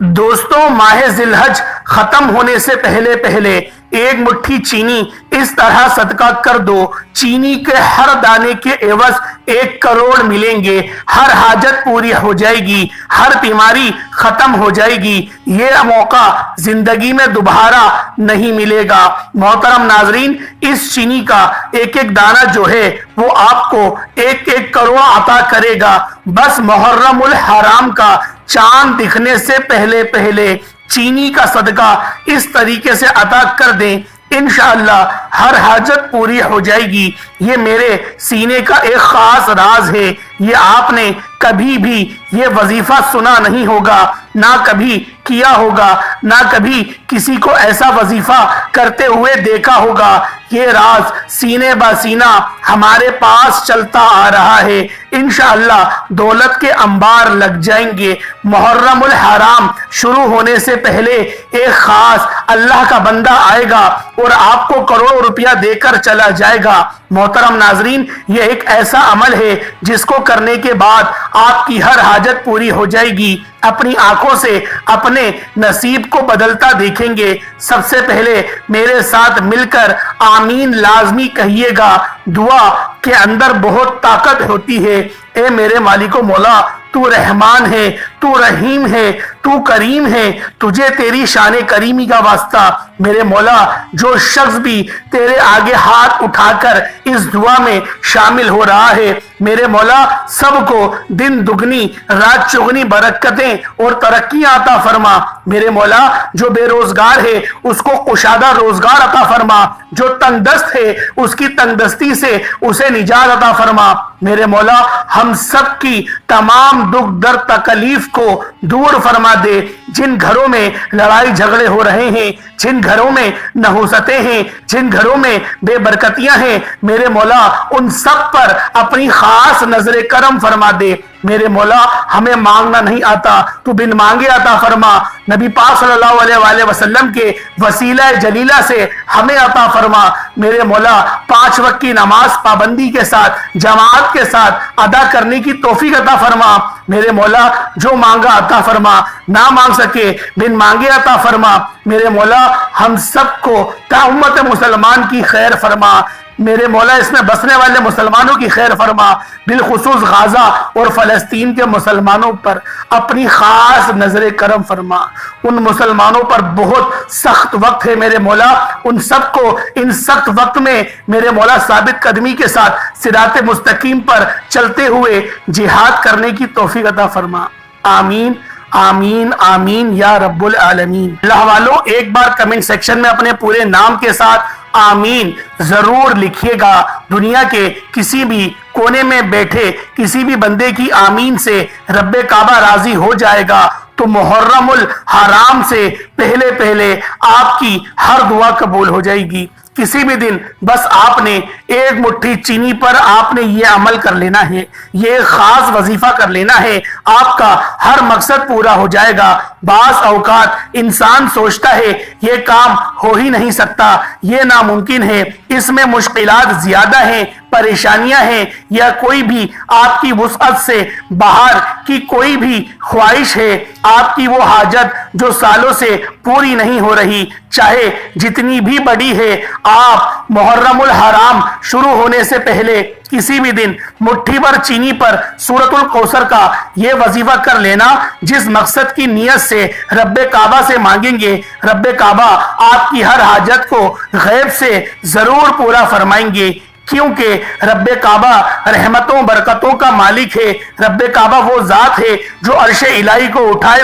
دوستوں، ماہ ذی-الحج ختم ہونے سے پہلے پہلے ایک مٹھی چینی اس طرح صدقہ کر دو، چینی کے ہر دانے کے عوض 1 کروڑ ملیں گے، ہر حاجت پوری ہو جائے گی، ہر بیماری ختم ہو جائے گی۔ یہ موقع زندگی میں دوبارہ نہیں ملے گا۔ محترم ناظرین، اس چینی کا ایک ایک دانہ جو ہے وہ آپ کو 1 کروڑ عطا کرے گا۔ بس محرم الحرام کا چاند دکھنے سے پہلے پہلے چینی کا صدقہ اس طریقے سے عطا کر دیں، انشاءاللہ ہر حاجت پوری ہو جائے گی۔ یہ میرے سینے کا ایک خاص راز ہے، یہ آپ نے کبھی بھی یہ وظیفہ سنا نہیں ہوگا، نہ کبھی کیا ہوگا، نہ کبھی کسی کو ایسا وظیفہ کرتے ہوئے دیکھا ہوگا۔ یہ راز سینے بہ سینہ ہمارے پاس چلتا آ رہا ہے۔ انشاءاللہ دولت کے انبار لگ جائیں گے۔ محرم الحرام شروع ہونے سے پہلے ایک خاص اللہ کا بندہ آئے گا اور آپ کو کروڑ روپیہ دے کر چلا جائے گا۔ محترم ناظرین، یہ ایک ایسا عمل ہے جس کو کرنے کے بعد آپ کی ہر حاجت پوری ہو جائے گی۔ اپنی آنکھوں سے اپنے نصیب کو بدلتا دیکھیں گے۔ سب سے پہلے میرے ساتھ مل کر آمین لازمی کہیے گا۔ دعا کے اندر بہت طاقت ہوتی ہے۔ اے میرے مالک و مولا، تو رحمان ہے، تو رحیم ہے، تو کریم ہے، تجھے تیری شان کریمی کا واسطہ۔ میرے مولا، جو شخص بھی تیرے آگے ہاتھ اٹھا کر اس دعا میں شامل ہو رہا ہے، میرے مولا سب کو دن دگنی رات چگنی برکتیں اور ترقیاں عطا فرما۔ میرے مولا، جو بے روزگار ہے اس کو کشادہ روزگار عطا فرما، جو تنگ دست ہے اس کی تنگ دستی سے اسے نجات عطا فرما۔ میرے مولا، ہم سب کی تمام دکھ درد تکلیف کو دور فرما دے۔ جن گھروں میں لڑائی جھگڑے ہو رہے ہیں، جن گھروں میں نحوستیں ہیں، جن گھروں میں بے برکتیاں ہیں، میرے مولا ان سب پر اپنی خاص نظر کرم فرما دے۔ میرے مولا، ہمیں مانگنا نہیں آتا، تو بن مانگے عطا فرما۔ نبی پاک صلی اللہ علیہ وآلہ وسلم کے وسیلہ جلیلہ سے ہمیں عطا فرما۔ میرے مولا، 5 وقت کی نماز پابندی کے ساتھ جماعت کے ساتھ ادا کرنے کی توفیق عطا فرما۔ میرے مولا، جو مانگا عطا فرما، نہ مانگ سکے بن مانگے عطا فرما۔ میرے مولا، ہم سب کو تا امت مسلمان کی خیر فرما۔ میرے مولا، اس میں بسنے والے مسلمانوں کی خیر فرما، بالخصوص غزہ اور فلسطین کے مسلمانوں پر اپنی خاص نظر کرم فرما۔ ان مسلمانوں پر بہت سخت وقت ہے میرے مولا، ان سب کو ان سخت وقت میں میرے مولا ثابت قدمی کے ساتھ صراط مستقیم پر چلتے ہوئے جہاد کرنے کی توفیق عطا فرما۔ آمین آمین آمین یا رب العالمین۔ اللہ والو، ایک بار کمنٹ سیکشن میں اپنے پورے نام کے ساتھ آمین ضرور لکھیے گا۔ دنیا کے کسی بھی کونے میں بیٹھے کسی بھی بندے کی آمین سے رب کعبہ راضی ہو جائے گا، تو محرم الحرام سے پہلے پہلے آپ کی ہر دعا قبول ہو جائے گی۔ کسی بھی دن بس آپ نے ایک مٹھی چینی پر آپ نے یہ عمل کر لینا ہے، یہ خاص وظیفہ کر لینا ہے، آپ کا ہر مقصد پورا ہو جائے گا۔ بعض اوقات انسان سوچتا ہے یہ کام ہو ہی نہیں سکتا، یہ ناممکن ہے، اس میں مشکلات زیادہ ہیں، پریشانیاں ہیں، یا کوئی بھی آپ کی وسعت سے باہر کی کوئی بھی خواہش ہے، آپ کی وہ حاجت جو سالوں سے پوری نہیں ہو رہی، چاہے جتنی بھی بڑی ہے، آپ محرم الحرام شروع ہونے سے پہلے کسی بھی دن مٹھی بھر چینی پر سورۃ الکوثر کا یہ وظیفہ کر لینا۔ جس مقصد کی نیت سے رب کعبہ سے مانگیں گے، رب کعبہ آپ کی ہر حاجت کو غیب سے ضرور پورا فرمائیں گے، کیونکہ رب کعبہ رحمتوں برکتوں کا مالک ہے۔ رب کعبہ وہ ذات ہے جو عرش الہی کو اٹھائے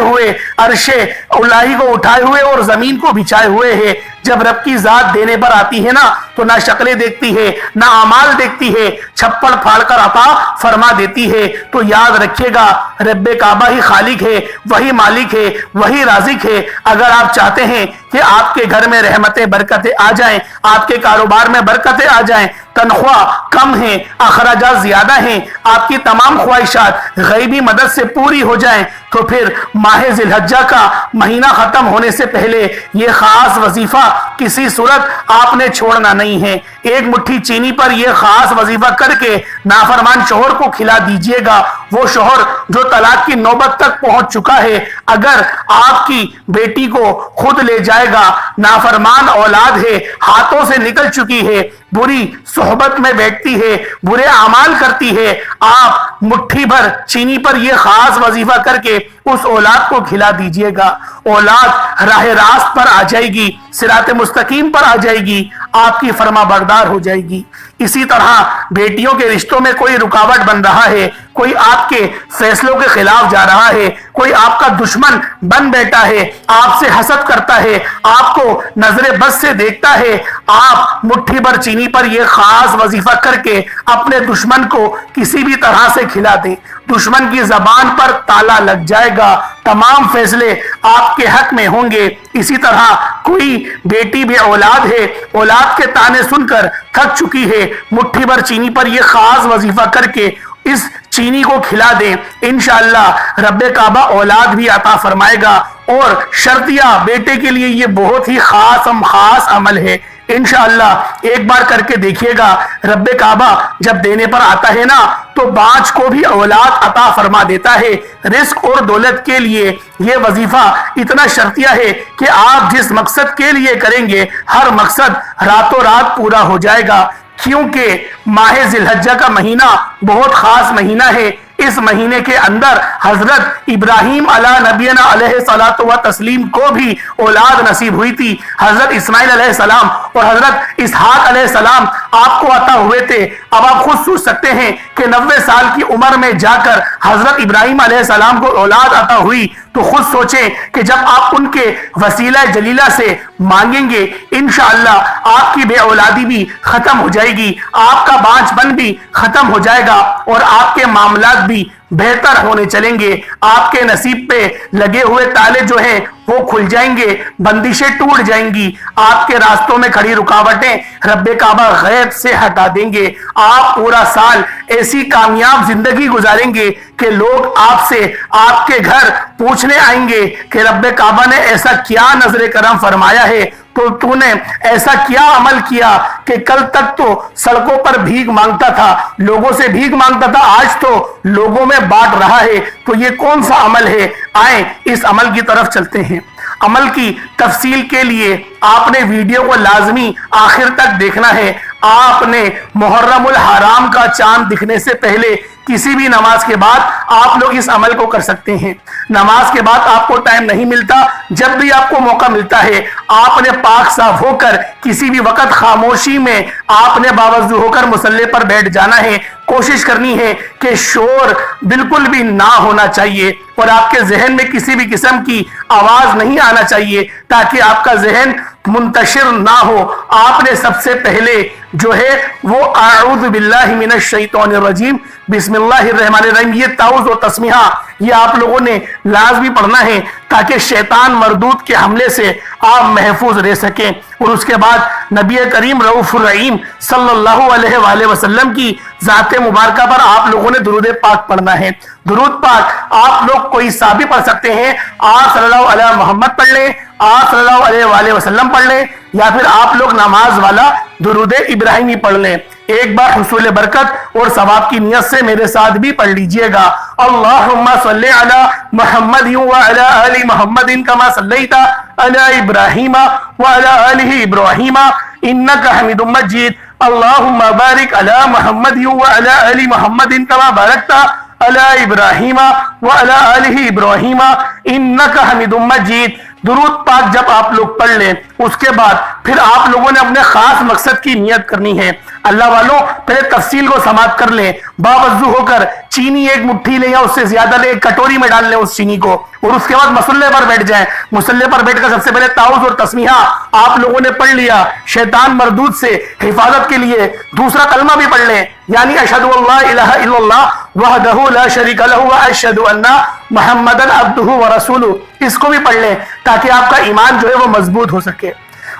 ہوئے اور زمین کو بچھائے ہوئے ہے۔ جب رب کی ذات دینے پر آتی ہے نا، تو نہ شکلیں دیکھتی ہے نہ اعمال دیکھتی ہے، چھپڑ پھاڑ کر عطا فرما دیتی ہے۔ تو یاد رکھیے گا، رب کعبہ ہی خالق ہے، وہی مالک ہے، وہی رازق ہے۔ اگر آپ چاہتے ہیں کہ آپ کے گھر میں رحمتیں برکتیں آ جائیں، آپ کے کاروبار میں برکتیں آ جائیں، تنخواہ کم ہیں، اخراجات زیادہ ہیں، آپ کی تمام خواہشات غیبی مدد سے پوری ہو جائیں، تو پھر ماہ ذی الحجہ کا مہینہ ختم ہونے سے پہلے یہ خاص وظیفہ کسی صورت آپ نے چھوڑنا نہیں ہے۔ ایک مٹھی چینی پر یہ خاص وظیفہ کر کے نافرمان شوہر کو کھلا دیجئے گا۔ وہ شوہر جو طلاق کی نوبت تک پہنچ چکا ہے، اگر آپ کی بیٹی کو خود لے جائے گا، نافرمان اولاد ہے، ہاتھوں سے نکل چکی ہے، بری صحبت میں بیٹھتی ہے، برے اعمال کرتی ہے، آپ مٹھی بھر چینی پر یہ خاص وظیفہ کر کے اس اولاد کو کھلا دیجئے گا۔ اولاد راہ راست پر آ جائے گی، صراط مستقیم پر آ جائے گی، آپ کی فرما بردار ہو جائے گی۔ اسی طرح بیٹیوں کے رشتوں میں کوئی رکاوٹ بن رہا ہے، کوئی آپ کے فیصلوں کے خلاف جا رہا ہے، کوئی آپ کا دشمن بن بیٹھا ہے، آپ سے حسد کرتا ہے، آپ کو نظر بد سے دیکھتا ہے، آپ مٹھی بھر چینی پر یہ خاص وظیفہ کر کے اپنے دشمن کو کسی بھی طرح سے کھلا دیں۔ دشمن کی زبان پر تالا لگ جائے گا، تمام فیصلے آپ کے حق میں ہوں گے۔ اسی طرح کوئی بیٹی بے اولاد ہے، اولاد کے تانے سن کر تھک چکی ہے، مٹھی بھر چینی پر یہ خاص وظیفہ کر کے اس چینی کو کھلا دیں، انشاءاللہ رب کعبہ اولاد بھی عطا فرمائے گا۔ اور شرطیہ بیٹے کے لیے یہ بہت ہی خاص عمل ہے، انشاءاللہ ایک بار کر کے دیکھیے گا۔ رب کعبہ جب دینے پر آتا ہے نا تو بانج کو بھی اولاد عطا فرما دیتا ہے۔ رزق اور دولت کے لیے یہ وظیفہ اتنا شرطیہ ہے کہ آپ جس مقصد کے لیے کریں گے ہر مقصد راتوں رات پورا ہو جائے گا، کیونکہ ماہ ذی الحجہ کا مہینہ بہت خاص مہینہ ہے۔ اس مہینے کے اندر حضرت ابراہیم علیہ نبینا علیہ الصلوۃ والتسلیم کو بھی اولاد نصیب ہوئی تھی۔ حضرت اسماعیل علیہ السلام اور حضرت اسحاق علیہ السلام آپ کو عطا ہوئے تھے۔ اب آپ خود سوچ سکتے ہیں کہ 90 سال کی عمر میں جا کر حضرت ابراہیم علیہ السلام کو اولاد عطا ہوئی، تو خود سوچیں کہ جب آپ ان کے وسیلہ جلیلہ سے مانگیں گے، انشاءاللہ آپ کی بے اولادی بھی ختم ہو جائے گی، آپ کا بانجھ پن بھی ختم ہو جائے گا، اور آپ کے معاملات بھی بہتر ہونے چلیں گے۔ آپ کے نصیب پہ لگے ہوئے تالے جو ہیں وہ کھل جائیں گے، بندشیں ٹوٹ جائیں گی، آپ کے راستوں میں کھڑی رکاوٹیں رب کعبہ غیب سے ہٹا دیں گے۔ آپ پورا سال ایسی کامیاب زندگی گزاریں گے کہ لوگ آپ سے آپ کے گھر پوچھنے آئیں گے کہ رب کعبہ نے ایسا کیا نظر کرم فرمایا ہے، تو نے ایسا کیا عمل کیا کہ کل تک تو سڑکوں پر بھیک مانگتا تھا، لوگوں سے بھیک مانگتا تھا، آج تو لوگوں میں بانٹ رہا ہے، تو یہ کون سا عمل ہے؟ آئیں اس عمل کی طرف چلتے ہیں۔ عمل کی تفصیل کے لیے آپ نے ویڈیو کو لازمی آخر تک دیکھنا ہے۔ آپ نے محرم الحرام کا چاند دکھنے سے پہلے کسی بھی نماز کے بعد آپ لوگ اس عمل کو کر سکتے ہیں۔ نماز کے بعد آپ کو ٹائم نہیں ملتا، جب بھی آپ کو موقع ملتا ہے آپ نے پاک صاف ہو کر کسی بھی وقت خاموشی میں آپ نے باوضو ہو کر مصلی پر بیٹھ جانا ہے۔ کوشش کرنی ہے کہ شور بالکل بھی نہ ہونا چاہیے اور آپ کے ذہن میں کسی بھی قسم کی آواز نہیں آنا چاہیے، تاکہ آپ کا ذہن منتشر نہ ہو۔ آپ نے سب سے پہلے جو ہے وہ اعوذ باللہ من الشیطان الرجیم بسم اللہ الرحمن الرحیم، یہ تعوذ و تسمیہ یہ آپ لوگوں نے لازمی پڑھنا ہے، تاکہ شیطان مردود کے حملے سے آپ محفوظ رہ سکیں۔ اور اس کے بعد نبی کریم رؤوف الرحیم صلی اللہ علیہ وآلہ وسلم کی ذات مبارکہ پر آپ لوگوں نے درود پاک پڑھنا ہے۔ درود پاک آپ لوگ کوئی سا بھی پڑھ سکتے ہیں، آپ صلی اللہ علیہ محمد پڑھ لیں، آپ صلی اللہ علیہ وآلہ وسلم پڑھ لیں، یا پھر آپ لوگ نماز والا درود ابراہیمی پڑھ لیں۔ ایک بار حصول برکت اور ثواب کی نیت سے میرے ساتھ بھی پڑھ لیجئے گا۔ اللہم صلی علی محمد وعلی آل محمد کما صلیت علی ابراہیم وعلی آل ابراہیم انک حمید مجید۔ اللہم بارک علی محمد وعلی آل محمد کما بارکت علی ابراہیم وعلی آل ابراہیم انک حمید مجید۔ درود پاک جب آپ لوگ پڑھ لیں اس کے بعد پھر آپ لوگوں نے اپنے خاص مقصد کی نیت کرنی ہے۔ اللہ والوں پہلے تفصیل کو سماعت کر لیں، باوضو ہو کر چینی ایک مٹھی لیں یا اس سے زیادہ لیں، ایک کٹوری میں ڈال لیں اس چینی کو، اور اس کے بعد مصلی پر بیٹھ جائیں۔ مصلی پر بیٹھ کر سب سے پہلے تعوذ اور تسمیہ آپ لوگوں نے پڑھ لیا شیطان مردود سے حفاظت کے لیے۔ دوسرا کلمہ بھی پڑھ لیں، یعنی اشہد اللہ الہ الا اللہ وحدہ لا شریک لہ واشہد ان محمدًا عبدہ ورسولہ، اس کو بھی پڑھ لیں تاکہ آپ کا ایمان جو ہے وہ مضبوط ہو سکے۔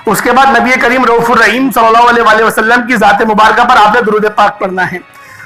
اس کے بعد نبی کریم رؤوف الرحیم صلی اللہ علیہ وآلہ وسلم کی ذات مبارکہ پر آپ نے درود پاک پڑھنا ہے۔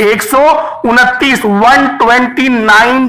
129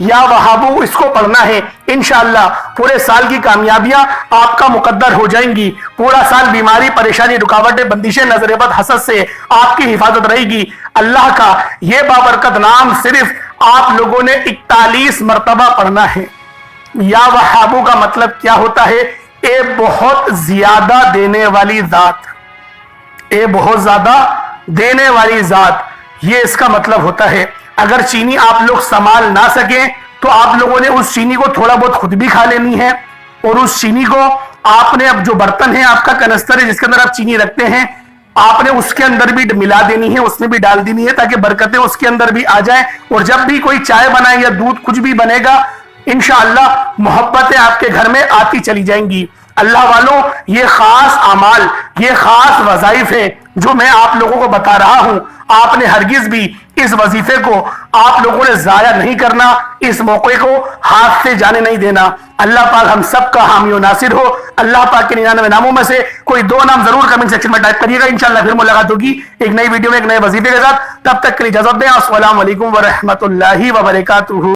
یا وہابو اس کو پڑھنا ہے، انشاءاللہ پورے سال کی کامیابیاں آپ کا مقدر ہو جائیں گی، پورا سال بیماری پریشانی رکاوٹیں بندشیں نظر بد حسد سے آپ کی حفاظت رہے گی۔ اللہ کا یہ بابرکت نام صرف آپ لوگوں نے 41 مرتبہ پڑھنا ہے۔ یا وہابو کا مطلب کیا ہوتا ہے؟ اے بہت زیادہ دینے والی ذات، اے بہت زیادہ دینے والی ذات، یہ اس کا مطلب ہوتا ہے۔ اگر چینی آپ لوگ سنبھال نہ سکیں تو آپ لوگوں نے اس چینی کو تھوڑا بہت خود بھی کھا لینی ہے، اور اس چینی کو آپ نے اب جو برتن ہے آپ کا کنستر ہے جس کے اندر آپ چینی رکھتے ہیں، آپ نے اس کے اندر بھی ملا دینی ہے، اس میں بھی ڈال دینی ہے تاکہ برکتیں اس کے اندر بھی آ جائیں، اور جب بھی کوئی چائے بنائے یا دودھ کچھ بھی بنے گا انشاءاللہ محبتیں آپ کے گھر میں آتی چلی جائیں گی۔ اللہ والوں، یہ خاص اعمال، یہ خاص وظائف ہے جو میں آپ لوگوں کو بتا رہا ہوں، آپ نے ہرگز بھی اس وظیفے کو آپ لوگوں نے ضائع نہیں کرنا، اس موقع کو ہاتھ سے جانے نہیں دینا۔ اللہ پاک ہم سب کا حامی و ناصر ہو۔ اللہ پاک کے 99 ناموں میں سے کوئی 2 نام ضرور کمنٹ سیکشن میں ٹائپ کریے گا، انشاءاللہ پھر ملاقات ہوگی ایک نئی ویڈیو میں ایک نئے وظیفے کے ساتھ۔ تب تک کے لیے اجازت دیں، السلام علیکم ورحمۃ اللہ وبرکاتہ۔